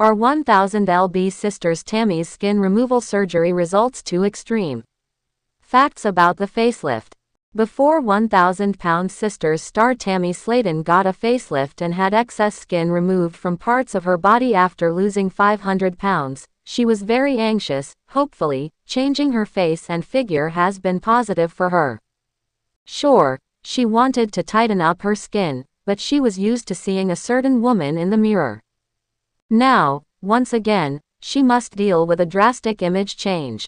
Are 1000 lb sisters Tammy's skin removal surgery results too extreme? Facts about the facelift. Before 1000-pound sisters star Tammy Sladen got a facelift and had excess skin removed from parts of her body after losing 500 pounds, she was very anxious. Hopefully, changing her face and figure has been positive for her. Sure, she wanted to tighten up her skin, but she was used to seeing a certain woman in the mirror. Now, once again, she must deal with a drastic image change.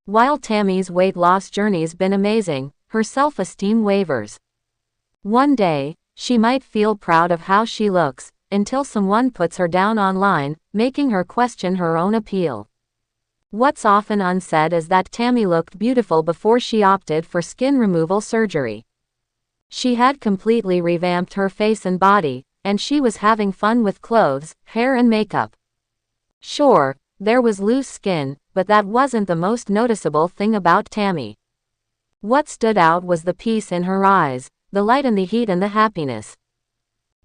While Tammy's weight loss journey's been amazing, her self-esteem wavers. One day, she might feel proud of how she looks, until someone puts her down online, making her question her own appeal. What's often unsaid is that Tammy looked beautiful before she opted for skin removal surgery. She had completely revamped her face and body, and she was having fun with clothes, hair and makeup. Sure, there was loose skin, but that wasn't the most noticeable thing about Tammy. What stood out was the peace in her eyes, the light and the heat and the happiness.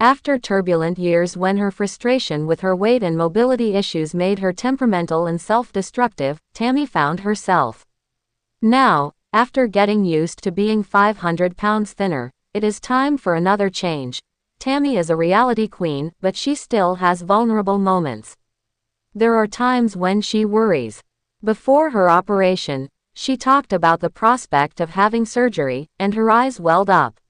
After turbulent years when her frustration with her weight and mobility issues made her temperamental and self-destructive, Tammy found herself. Now, after getting used to being 500 pounds thinner, it is time for another change. Tammy is a reality queen, but she still has vulnerable moments. There are times when she worries. Before her operation, she talked about the prospect of having surgery, and her eyes welled up.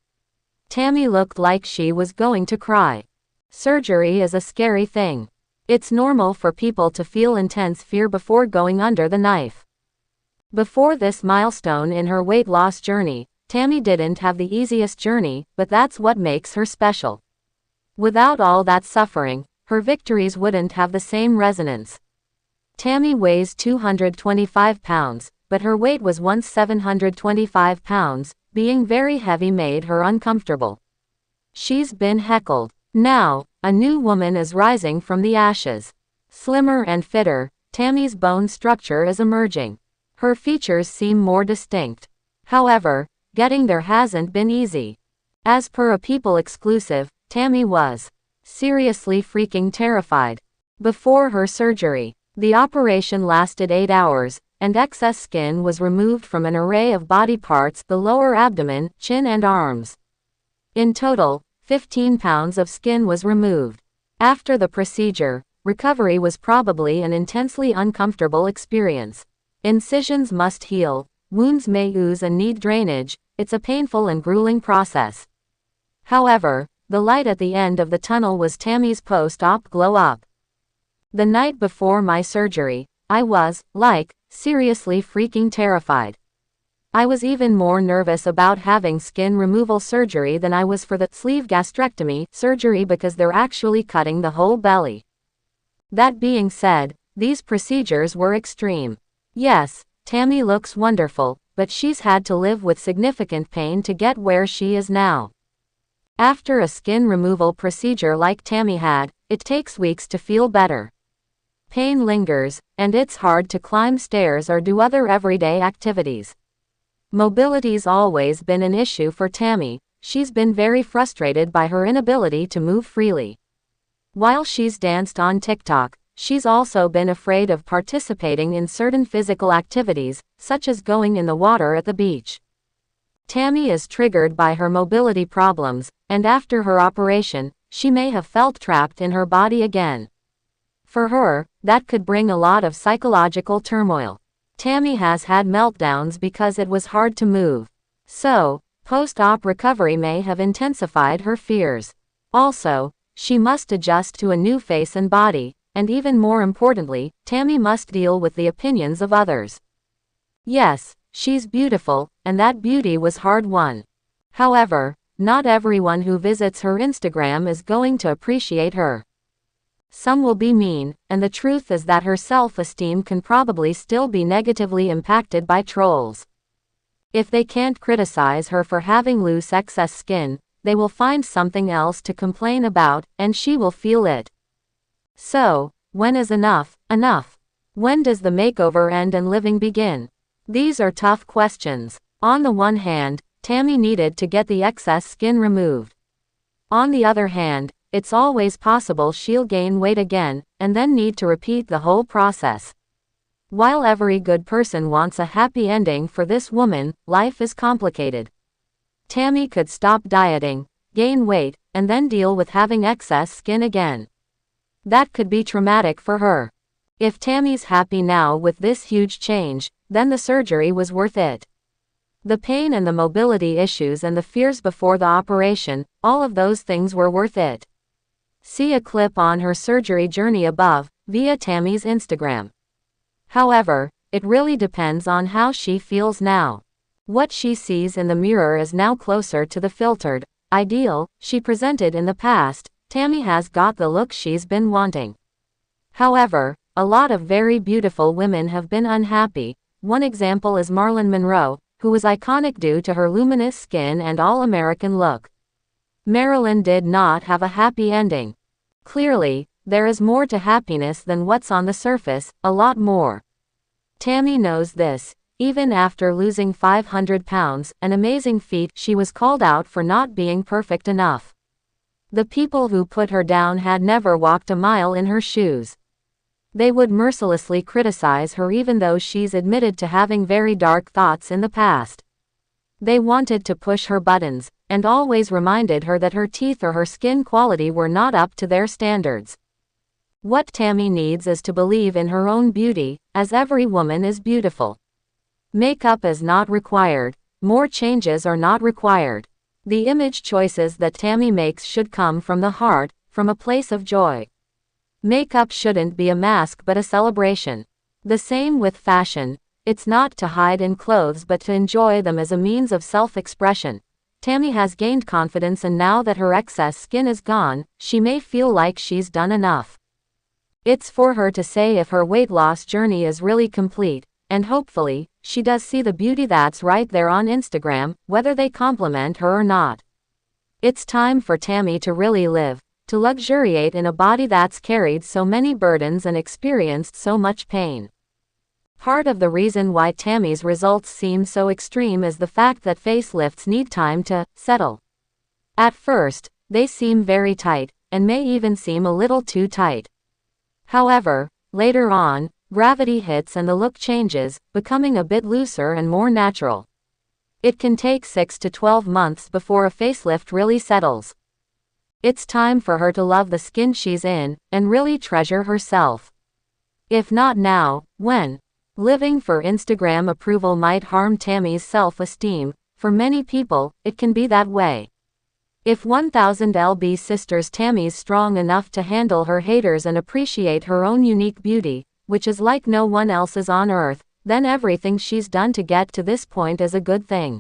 Tammy looked like she was going to cry. Surgery is a scary thing. It's normal for people to feel intense fear before going under the knife. Before this milestone in her weight loss journey, Tammy didn't have the easiest journey, but that's what makes her special. Without all that suffering, her victories wouldn't have the same resonance. Tammy weighs 225 pounds, but her weight was once 725 pounds, being very heavy made her uncomfortable. She's been heckled. Now, a new woman is rising from the ashes. Slimmer and fitter, Tammy's bone structure is emerging. Her features seem more distinct. However, getting there hasn't been easy. As per a People exclusive, Tammy was seriously freaking terrified. Before her surgery, the operation lasted 8 hours, and excess skin was removed from an array of body parts: the lower abdomen, chin and arms. In total, 15 pounds of skin was removed. After the procedure, recovery was probably an intensely uncomfortable experience. Incisions must heal, wounds may ooze and need drainage. It's a painful and grueling process. However, the light at the end of the tunnel was Tammy's post-op glow-up. The night before my surgery, I was, seriously freaking terrified. I was even more nervous about having skin removal surgery than I was for the sleeve gastrectomy surgery, because they're actually cutting the whole belly. That being said, these procedures were extreme. Yes, Tammy looks wonderful, but she's had to live with significant pain to get where she is now. After a skin removal procedure like Tammy had, it takes weeks to feel better. Pain lingers, and it's hard to climb stairs or do other everyday activities. Mobility's always been an issue for Tammy. She's been very frustrated by her inability to move freely. While she's danced on TikTok, she's also been afraid of participating in certain physical activities, such as going in the water at the beach. Tammy is triggered by her mobility problems, and after her operation, she may have felt trapped in her body again. For her, that could bring a lot of psychological turmoil. Tammy has had meltdowns because it was hard to move. So, post-op recovery may have intensified her fears. Also, she must adjust to a new face and body, and even more importantly, Tammy must deal with the opinions of others. Yes, she's beautiful, and that beauty was hard-won. However, not everyone who visits her Instagram is going to appreciate her. Some will be mean, and the truth is that her self-esteem can probably still be negatively impacted by trolls. If they can't criticize her for having loose excess skin, they will find something else to complain about, and she will feel it. So, when is enough enough? When does the makeover end and living begin? These are tough questions. On the one hand, Tammy needed to get the excess skin removed. On the other hand, it's always possible she'll gain weight again, and then need to repeat the whole process. While every good person wants a happy ending for this woman, life is complicated. Tammy could stop dieting, gain weight, and then deal with having excess skin again. That could be traumatic for her. If Tammy's happy now with this huge change, then the surgery was worth it. The pain and the mobility issues and the fears before the operation, all of those things were worth it. See a clip on her surgery journey above, via Tammy's Instagram. However, it really depends on how she feels now. What she sees in the mirror is now closer to the filtered, ideal she presented in the past. Tammy has got the look she's been wanting. However, a lot of very beautiful women have been unhappy. One example is Marilyn Monroe, who was iconic due to her luminous skin and all-American look. Marilyn did not have a happy ending. Clearly, there is more to happiness than what's on the surface, a lot more. Tammy knows this. Even after losing 500 pounds, an amazing feat, she was called out for not being perfect enough. The people who put her down had never walked a mile in her shoes. They would mercilessly criticize her even though she's admitted to having very dark thoughts in the past. They wanted to push her buttons, and always reminded her that her teeth or her skin quality were not up to their standards. What Tammy needs is to believe in her own beauty, as every woman is beautiful. Makeup is not required. More changes are not required. The image choices that Tammy makes should come from the heart, from a place of joy. Makeup shouldn't be a mask but a celebration. The same with fashion. It's not to hide in clothes but to enjoy them as a means of self-expression. Tammy has gained confidence, and now that her excess skin is gone, she may feel like she's done enough. It's for her to say if her weight loss journey is really complete, and hopefully, she does see the beauty that's right there on Instagram, whether they compliment her or not. It's time for Tammy to really live, to luxuriate in a body that's carried so many burdens and experienced so much pain. Part of the reason why Tammy's results seem so extreme is the fact that facelifts need time to settle. At first, they seem very tight, and may even seem a little too tight. However, later on, gravity hits and the look changes, becoming a bit looser and more natural. It can take 6 to 12 months before a facelift really settles. It's time for her to love the skin she's in, and really treasure herself. If not now, when? Living for Instagram approval might harm Tammy's self-esteem. For many people, it can be that way. If 1000 lb sisters, Tammy's strong enough to handle her haters and appreciate her own unique beauty, which is like no one else's on earth, then everything she's done to get to this point is a good thing.